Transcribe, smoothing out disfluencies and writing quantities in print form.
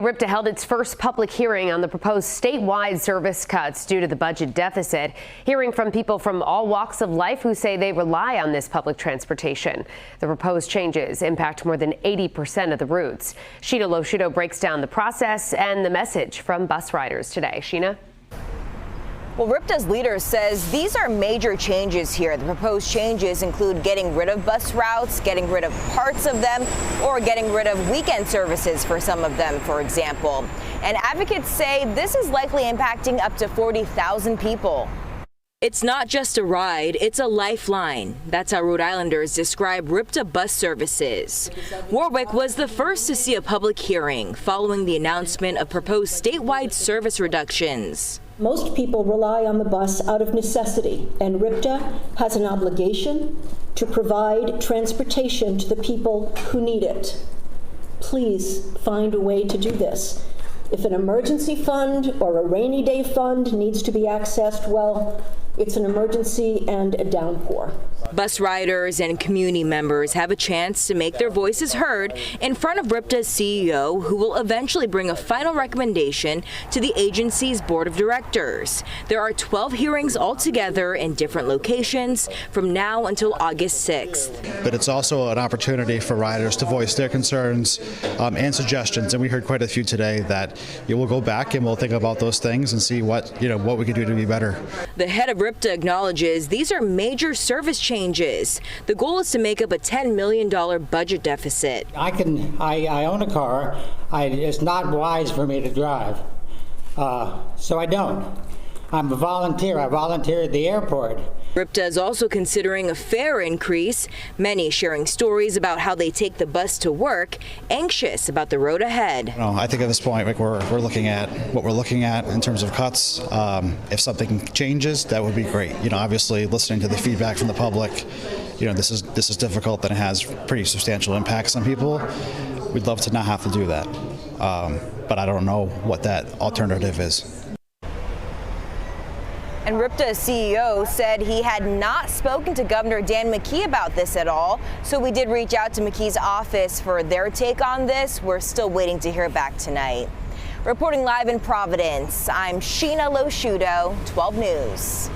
RIPTA held its first public hearing on the proposed statewide service cuts due to the budget deficit. Hearing from people from all walks of life who say they rely on this public transportation. The proposed changes impact more than 80% of the routes. Shiina LoSciuto breaks down the process and the message from bus riders today. Shiina? Well, RIPTA's leader says these are major changes here. The proposed changes include getting rid of bus routes, getting rid of parts of them, or getting rid of weekend services for some of them, for example. And advocates say this is likely impacting up to 40,000 people. It's not just a ride, it's a lifeline. That's how Rhode Islanders describe RIPTA bus services. Warwick was the first to see a public hearing following the announcement of proposed statewide service reductions. Most people rely on the bus out of necessity, and RIPTA has an obligation to provide transportation to the people who need it. Please find a way to do this. If an emergency fund or a rainy day fund needs to be accessed, well, it's an emergency and a downpour. Bus riders and community members have a chance to make their voices heard in front of RIPTA's CEO, who will eventually bring a final recommendation to the agency's board of directors. There are 12 hearings altogether in different locations from now until August 6th. But it's also an opportunity for riders to voice their concerns and suggestions, and we heard quite a few today that we'll go back and we'll think about those things and see what we can do to be better. The head of RIPTA acknowledges these are major service changes. The goal is to make up a $10 million budget deficit. I own a car. It's not wise for me to drive, so I don't. I'm a volunteer. I volunteer at the airport. RIPTA is also considering a fare increase, many sharing stories about how they take the bus to work, anxious about the road ahead. I think at this point we're looking at what we're looking at in terms of cuts. If something changes, that would be great. Obviously listening to the feedback from the public, this is difficult and it has pretty substantial impacts on people. We'd love to not have to do that, but I don't know what that alternative is. And RIPTA's CEO said he had not spoken to Governor Dan McKee about this at all. So we did reach out to McKee's office for their take on this. We're still waiting to hear back tonight. Reporting live in Providence, I'm Shiina LoSciuto, 12 News.